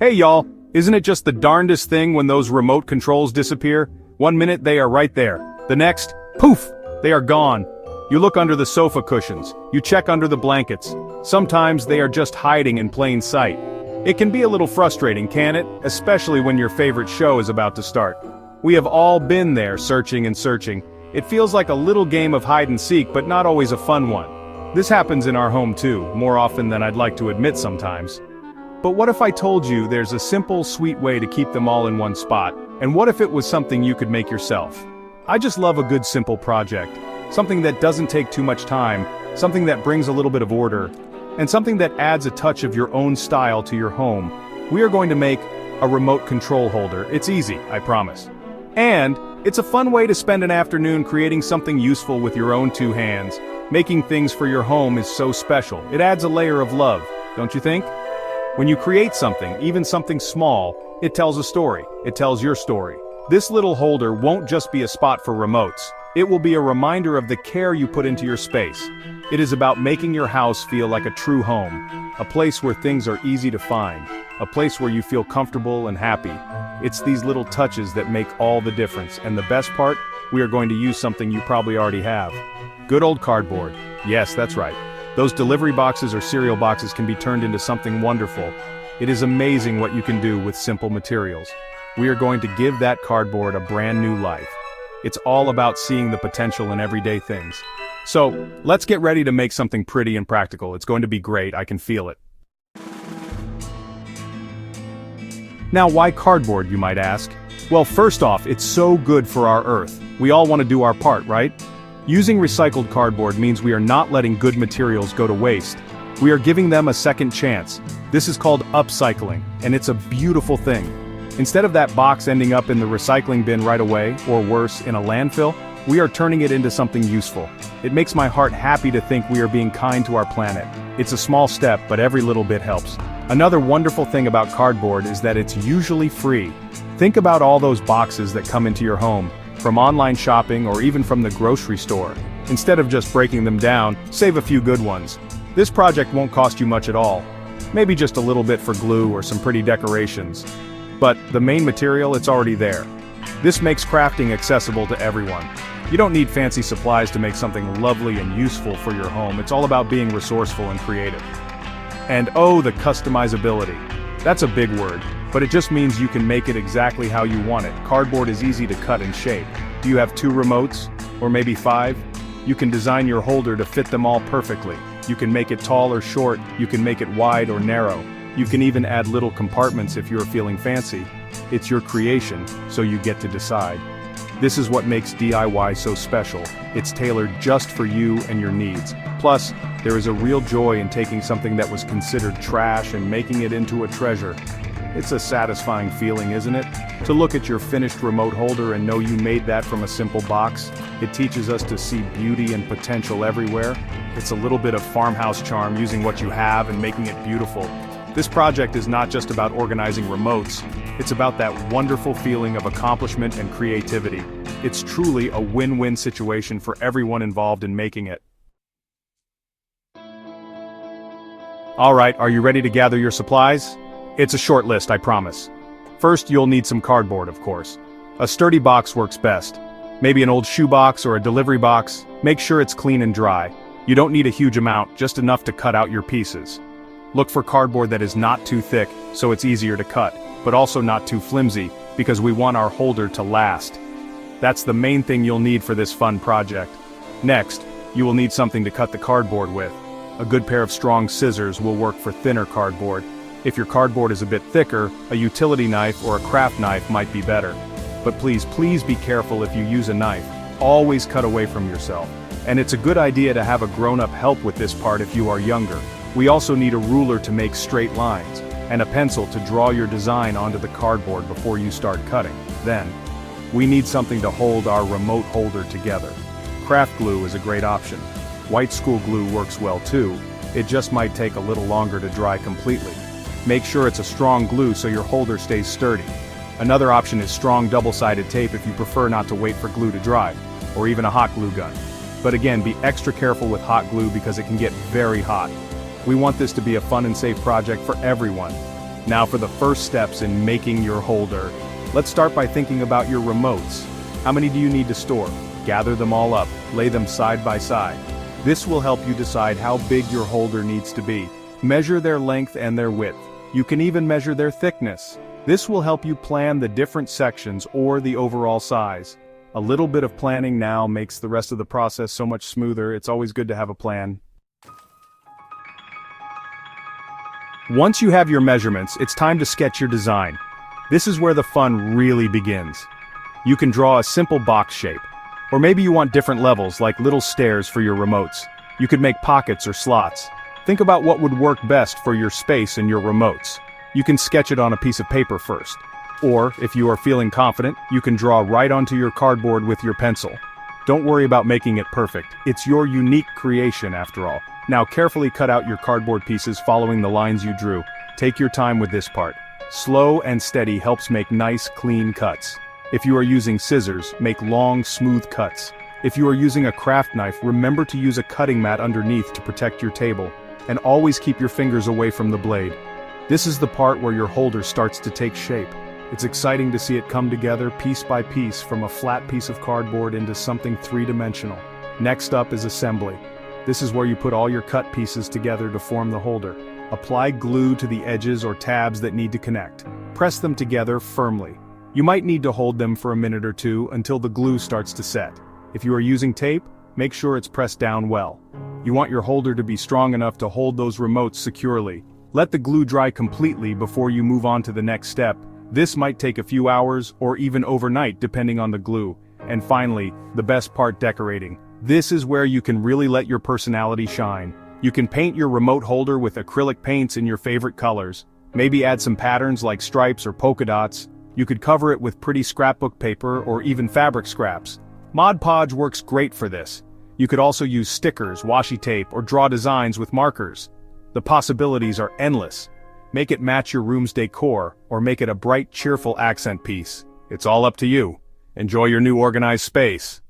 Hey y'all, isn't it just the darndest thing when those remote controls disappear? 1 minute they are right there. The next, poof, they are gone. You look under the sofa cushions, you check under the blankets. Sometimes they are just hiding in plain sight. It can be a little frustrating, can it? Especially when your favorite show is about to start. We have all been there, searching and searching. It feels like a little game of hide and seek, but not always a fun one. This happens in our home too, more often than I'd like to admit sometimes. But what if I told you there's a simple, sweet way to keep them all in one spot? And what if it was something you could make yourself? I just love a good simple project. Something that doesn't take too much time, something that brings a little bit of order, and something that adds a touch of your own style to your home. We are going to make a remote control holder. It's easy, I promise. And it's a fun way to spend an afternoon creating something useful with your own two hands. Making things for your home is so special. It adds a layer of love, don't you think? When you create something, even something small, it tells a story. It tells your story. This little holder won't just be a spot for remotes. It will be a reminder of the care you put into your space. It is about making your house feel like a true home, a place where things are easy to find, a place where you feel comfortable and happy. It's these little touches that make all the difference, and the best part, we are going to use something you probably already have. Good old cardboard. Yes, that's right. Those delivery boxes or cereal boxes can be turned into something wonderful. It is amazing what you can do with simple materials. We are going to give that cardboard a brand new life. It's all about seeing the potential in everyday things. So, let's get ready to make something pretty and practical. It's going to be great, I can feel it. Now, why cardboard, you might ask? Well, first off, it's so good for our Earth. We all want to do our part, right? Using recycled cardboard means we are not letting good materials go to waste. We are giving them a second chance. This is called upcycling, and it's a beautiful thing. Instead of that box ending up in the recycling bin right away, or worse, in a landfill, we are turning it into something useful. It makes my heart happy to think we are being kind to our planet. It's a small step, but every little bit helps. Another wonderful thing about cardboard is that it's usually free. Think about all those boxes that come into your home, from online shopping or even from the grocery store. Instead of just breaking them down, save a few good ones. This project won't cost you much at all. Maybe just a little bit for glue or some pretty decorations. But the main material, it's already there. This makes crafting accessible to everyone. You don't need fancy supplies to make something lovely and useful for your home. It's all about being resourceful and creative. And oh, the customizability. That's a big word, but it just means you can make it exactly how you want it. Cardboard is easy to cut and shape. Do you have 2 remotes? Or maybe 5? You can design your holder to fit them all perfectly. You can make it tall or short, you can make it wide or narrow. You can even add little compartments if you're feeling fancy. It's your creation, so you get to decide. This is what makes DIY so special. It's tailored just for you and your needs. Plus, there is a real joy in taking something that was considered trash and making it into a treasure. It's a satisfying feeling, isn't it? To look at your finished remote holder and know you made that from a simple box. It teaches us to see beauty and potential everywhere. It's a little bit of farmhouse charm, using what you have and making it beautiful. This project is not just about organizing remotes, it's about that wonderful feeling of accomplishment and creativity. It's truly a win-win situation for everyone involved in making it. Alright, are you ready to gather your supplies? It's a short list, I promise. First, you'll need some cardboard, of course. A sturdy box works best. Maybe an old shoebox or a delivery box. Make sure it's clean and dry. You don't need a huge amount, just enough to cut out your pieces. Look for cardboard that is not too thick, so it's easier to cut, but also not too flimsy, because we want our holder to last. That's the main thing you'll need for this fun project. Next, you will need something to cut the cardboard with. A good pair of strong scissors will work for thinner cardboard. If your cardboard is a bit thicker, a utility knife or a craft knife might be better. But please be careful if you use a knife. Always cut away from yourself. And it's a good idea to have a grown-up help with this part if you are younger. We also need a ruler to make straight lines, and a pencil to draw your design onto the cardboard before you start cutting. Then, we need something to hold our remote holder together. Craft glue is a great option. White school glue works well too. It just might take a little longer to dry completely. Make sure it's a strong glue so your holder stays sturdy. Another option is strong double-sided tape if you prefer not to wait for glue to dry, or even a hot glue gun. But again, be extra careful with hot glue because it can get very hot. We want this to be a fun and safe project for everyone. Now for the first steps in making your holder. Let's start by thinking about your remotes. How many do you need to store? Gather them all up, lay them side by side. This will help you decide how big your holder needs to be. Measure their length and their width. You can even measure their thickness. This will help you plan the different sections or the overall size. A little bit of planning now makes the rest of the process so much smoother. It's always good to have a plan. Once you have your measurements, it's time to sketch your design. This is where the fun really begins. You can draw a simple box shape. Or maybe you want different levels like little stairs for your remotes. You could make pockets or slots. Think about what would work best for your space and your remotes. You can sketch it on a piece of paper first. Or, if you are feeling confident, you can draw right onto your cardboard with your pencil. Don't worry about making it perfect. It's your unique creation after all. Now carefully cut out your cardboard pieces following the lines you drew. Take your time with this part. Slow and steady helps make nice, clean cuts. If you are using scissors, make long, smooth cuts. If you are using a craft knife, remember to use a cutting mat underneath to protect your table. And always keep your fingers away from the blade. This is the part where your holder starts to take shape. It's exciting to see it come together piece by piece from a flat piece of cardboard into something three-dimensional. Next up is assembly. This is where you put all your cut pieces together to form the holder. Apply glue to the edges or tabs that need to connect. Press them together firmly. You might need to hold them for a minute or two until the glue starts to set. If you are using tape, make sure it's pressed down well. You want your holder to be strong enough to hold those remotes securely. Let the glue dry completely before you move on to the next step. This might take a few hours or even overnight depending on the glue. And finally, the best part, decorating. This is where you can really let your personality shine. You can paint your remote holder with acrylic paints in your favorite colors. Maybe add some patterns like stripes or polka dots. You could cover it with pretty scrapbook paper or even fabric scraps. Mod Podge works great for this. You could also use stickers, washi tape, or draw designs with markers. The possibilities are endless. Make it match your room's decor, or make it a bright, cheerful accent piece. It's all up to you. Enjoy your new organized space.